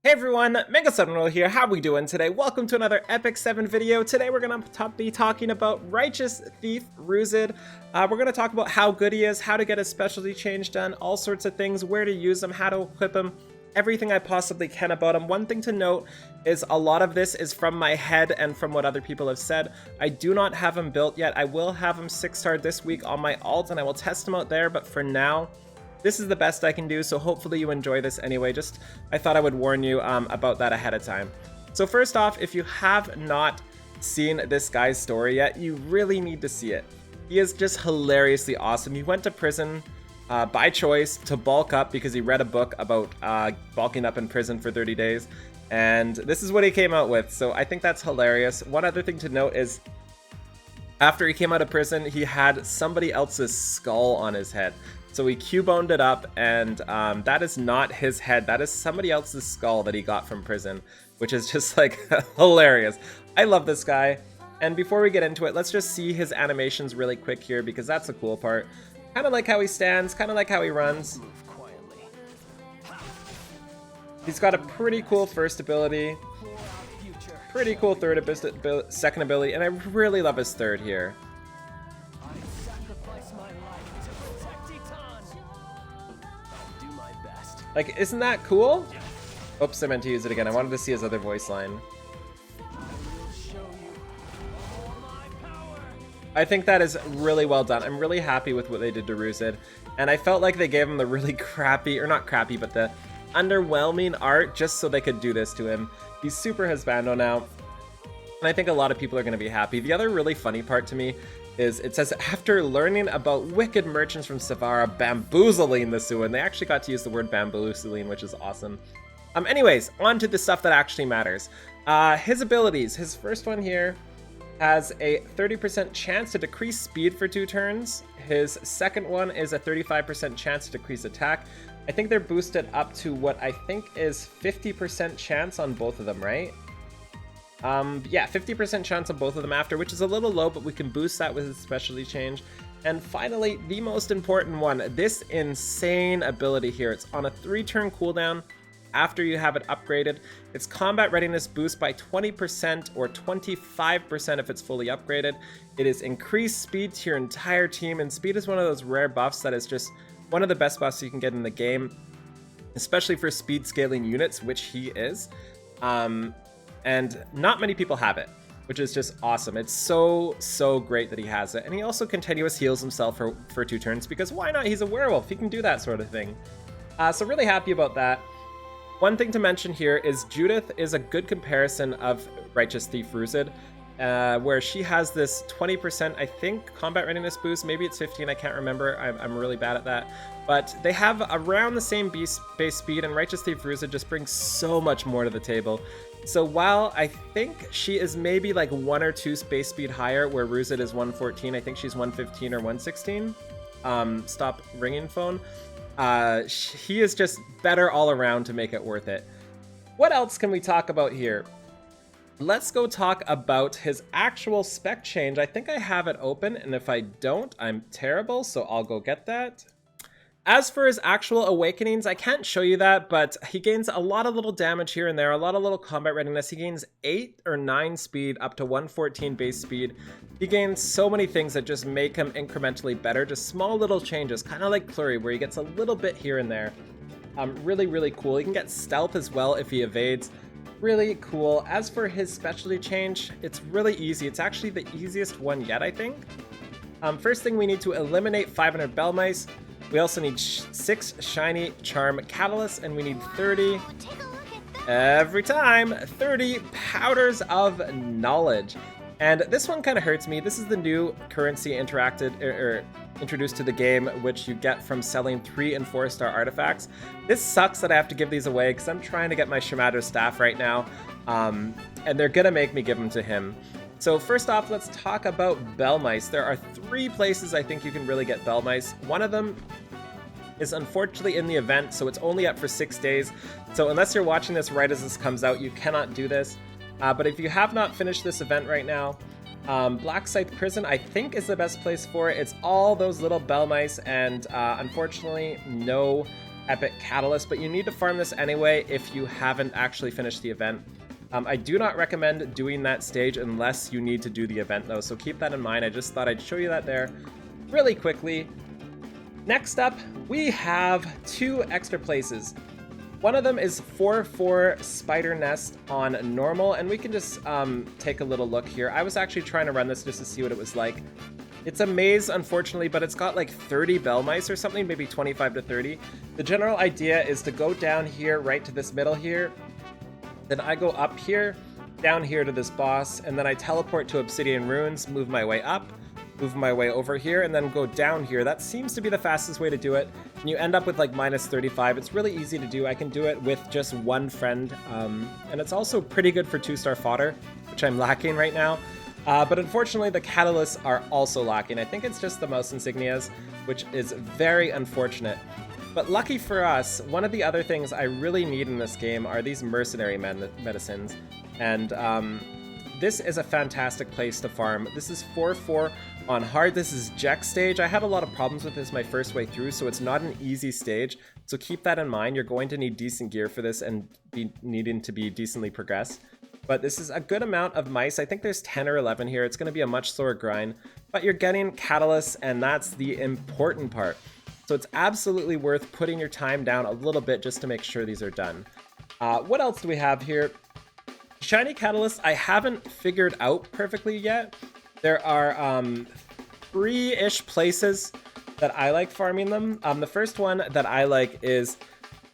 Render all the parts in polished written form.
Hey everyone, Mega7 here, how we doing today? Welcome to another Epic 7 video. Today we're going to be talking about Righteous Thief Roozid. We're going to talk about how good he is, how to get his specialty change done, all sorts of things, where to use him, how to equip him, everything I possibly can about him. One thing to note is a lot of this is from my head and from what other people have said. I do not have him built yet. I will have him 6-star this week on my alt and I will test him out there, but for now, this is the best I can do, so hopefully you enjoy this anyway. I thought I would warn you about that ahead of time. So first off, if you have not seen this guy's story yet, you really need to see it. He is just hilariously awesome. He went to prison by choice to bulk up because he read a book about bulking up in prison for 30 days. And this is what he came out with, so I think that's hilarious. One other thing to note is after he came out of prison, he had somebody else's skull on his head. So he Cuboned it up, and that is not his head. That is somebody else's skull that he got from prison, which is just like hilarious. I love this guy. And before we get into it, let's just see his animations really quick here because that's the cool part. Kind of like how he stands, kind of like how he runs. He's got a pretty cool first ability, pretty cool second ability, and I really love his third here. Like, isn't that cool? Oops, I meant to use it again. I wanted to see his other voice line. I think that is really well done. I'm really happy with what they did to Roozid. And I felt like they gave him the really crappy, or not crappy, but the underwhelming art just so they could do this to him. He's super husbando now. And I think a lot of people are going to be happy. The other really funny part to me is it says, after learning about wicked merchants from Savara bamboozling the Suin. They actually got to use the word bamboozling, which is awesome. Anyways, on to the stuff that actually matters. His abilities. His first one here has a 30% chance to decrease speed for 2 turns. His second one is a 35% chance to decrease attack. I think they're boosted up to what I think is 50% chance on both of them, right? Yeah, 50% chance on both of them after, which is a little low, but we can boost that with his specialty change. And finally, the most important one, this insane ability here. It's on a 3-turn cooldown after you have it upgraded. It's combat readiness boost by 20% or 25% if it's fully upgraded. It is increased speed to your entire team, and speed is one of those rare buffs that is just one of the best buffs you can get in the game, especially for speed scaling units, which he is. And not many people have it, which is just awesome. It's so great that he has it. And he also continuous heals himself for 2 turns because why not? He's a werewolf. He can do that sort of thing. So really happy about that. One thing to mention here is Judith is a good comparison of Righteous Thief Roozid, where she has this 20%, I think, combat readiness boost. Maybe it's 15, I can't remember. I'm really bad at that. But they have around the same base speed, and Righteous Thief Roozid just brings so much more to the table. So while I think she is maybe like 1 or 2 base speed higher, where Roozid is 114, I think she's 115 or 116. Stop ringing phone. He is just better all around to make it worth it. What else can we talk about here? Let's go talk about his actual spec change. I think I have it open, and if I don't, I'm terrible, so I'll go get that. As for his actual awakenings, I can't show you that, but he gains a lot of little damage here and there, a lot of little combat readiness. He gains 8 or 9 speed up to 114 base speed. He gains so many things that just make him incrementally better, just small little changes, kind of like Pluri, where he gets a little bit here and there. Really cool. He can get stealth as well if he evades. Really cool. As for his specialty change, it's really easy. It's actually the easiest one yet, I think. First thing, we need to eliminate 500 Bell Mice. We also need 6 shiny charm catalysts, and we need 30 every time 30 powders of knowledge. And this one kind of hurts me. This is the new currency introduced to the game, which you get from selling 3- and 4-star artifacts. This sucks that I have to give these away because I'm trying to get my Shimado staff right now, and they're gonna make me give them to him. So first off, let's talk about Bell Mice. There are 3 places I think you can really get Bell Mice. One of them is unfortunately in the event, so it's only up for 6 days. So unless you're watching this right as this comes out, you cannot do this. But if you have not finished this event right now, Black Scythe Prison, I think, is the best place for it. It's all those little Bell Mice, and unfortunately, no epic catalyst, but you need to farm this anyway if you haven't actually finished the event. I do not recommend doing that stage unless you need to do the event though, so keep that in mind. I just thought I'd show you that there really quickly. Next up, we have 2 extra places. One of them is 4-4 Spider Nest on normal, and we can just take a little look here. I was actually trying to run this just to see what it was like. It's a maze, unfortunately, but it's got like 30 bell mice or something, maybe 25 to 30. The general idea is to go down here, right to this middle here. Then I go up here, down here to this boss, and then I teleport to Obsidian Ruins, move my way up, move my way over here, and then go down here. That seems to be the fastest way to do it. And you end up with like minus 35. It's really easy to do. I can do it with just one friend. And it's also pretty good for 2-star fodder, which I'm lacking right now. But unfortunately, the catalysts are also lacking. I think it's just the mouse insignias, which is very unfortunate. But lucky for us, one of the other things I really need in this game are these mercenary medicines. And this is a fantastic place to farm. This is 4-4 on hard. This is Jex stage. I had a lot of problems with this my first way through, so it's not an easy stage. So keep that in mind. You're going to need decent gear for this and be needing to be decently progressed. But this is a good amount of mice. I think there's 10 or 11 here. It's going to be a much slower grind, but you're getting catalysts, and that's the important part. So it's absolutely worth putting your time down a little bit just to make sure these are done. What else do we have here? Shiny catalysts I haven't figured out perfectly yet. There are 3-ish places that I like farming them. The first one that I like is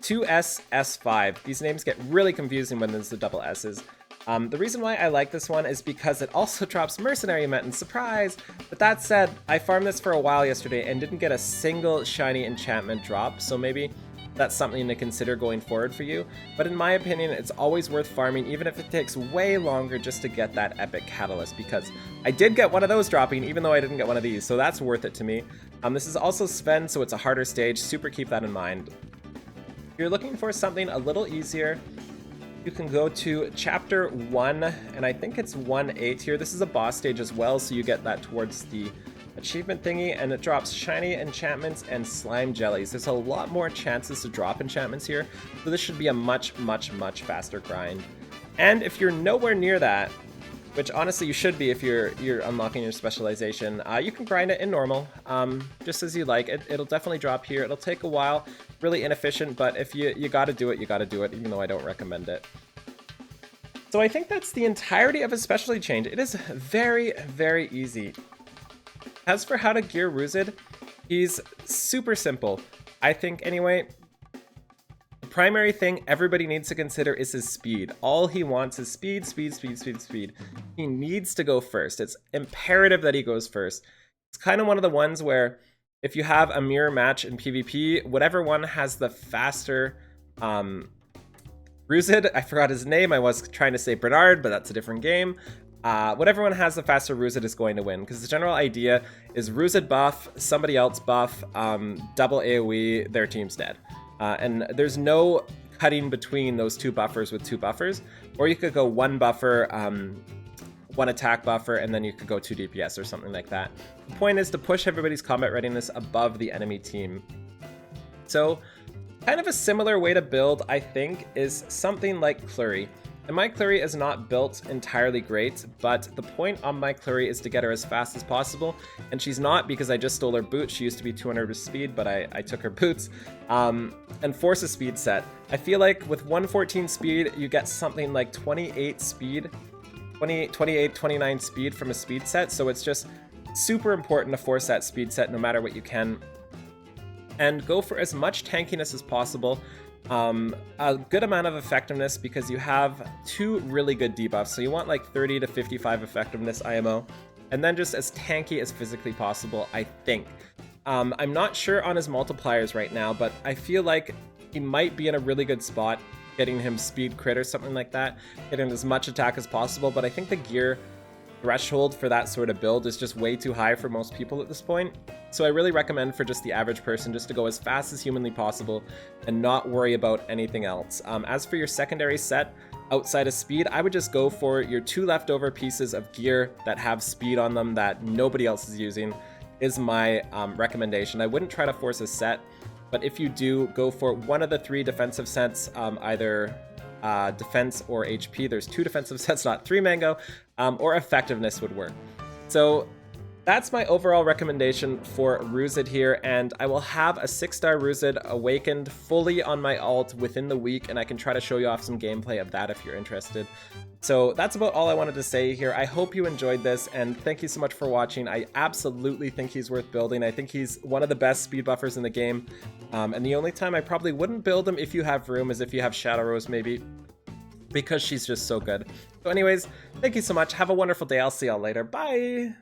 2S-S5. These names get really confusing when there's the double S's. The reason why I like this one is because it also drops Mercenary Mittens, surprise! But that said, I farmed this for a while yesterday and didn't get a single shiny enchantment drop, so maybe that's something to consider going forward for you. But in my opinion, it's always worth farming, even if it takes way longer just to get that epic catalyst, because I did get one of those dropping, even though I didn't get one of these, so that's worth it to me. This is also Sven, so it's a harder stage, super keep that in mind. If you're looking for something a little easier, you can go to chapter 1, and I think it's 1-8 here. This is a boss stage as well, so you get that towards the achievement thingy, and it drops shiny enchantments and slime jellies. There's a lot more chances to drop enchantments here, so this should be a much faster grind. And if you're nowhere near that, which honestly you should be if you're unlocking your specialization, you can grind it in normal, just as you like. It'll definitely drop here. It'll take a while, really inefficient, but if you gotta do it, you gotta do it, even though I don't recommend it. So I think that's the entirety of a specialty change. It is very easy. As for how to gear Roozid, he's super simple. I think anyway, the primary thing everybody needs to consider is his speed. All he wants is speed. He needs to go first. It's imperative that he goes first. It's kind of one of the ones where if you have a mirror match in PvP, whatever one has the faster Roozid, I forgot his name, I was trying to say Bernard, but that's a different game. Whatever one has the faster Roozid is going to win, because the general idea is Roozid buff, somebody else buff, double AoE, their team's dead. And there's no cutting between those 2 buffers with 2 buffers, or you could go 1 buffer, 1 attack buffer, and then you could go 2 DPS or something like that. The point is to push everybody's combat readiness above the enemy team. So kind of a similar way to build, I think, is something like Clury. And my Clury is not built entirely great, but the point on my Clury is to get her as fast as possible, and she's not because I just stole her boots. She used to be 200 with speed, but I took her boots, and force a speed set. I feel like with 114 speed, you get something like 28 speed, 28, 29 speed from a speed set, so it's just super important to force that speed set no matter what you can, and go for as much tankiness as possible. A good amount of effectiveness because you have 2 really good debuffs, so you want like 30 to 55 effectiveness IMO, and then just as tanky as physically possible, I think. I'm not sure on his multipliers right now, but I feel like he might be in a really good spot, getting him speed crit or something like that, getting as much attack as possible, but I think the gear threshold for that sort of build is just way too high for most people at this point. So I really recommend for just the average person just to go as fast as humanly possible and not worry about anything else. As for your secondary set, outside of speed, I would just go for your 2 leftover pieces of gear that have speed on them that nobody else is using, is my recommendation. I wouldn't try to force a set. but if you do, go for one of the 3 defensive sets, either defense or HP. There's 2 defensive sets, not 3 mango, or effectiveness would work. So that's my overall recommendation for Roozid here, and I will have a 6-star Roozid awakened fully on my alt within the week, and I can try to show you off some gameplay of that if you're interested. So that's about all I wanted to say here. I hope you enjoyed this, and thank you so much for watching. I absolutely think he's worth building. I think he's one of the best speed buffers in the game, and the only time I probably wouldn't build him if you have room is if you have Shadow Rose maybe, because she's just so good. So anyways, thank you so much. Have a wonderful day. I'll see y'all later. Bye!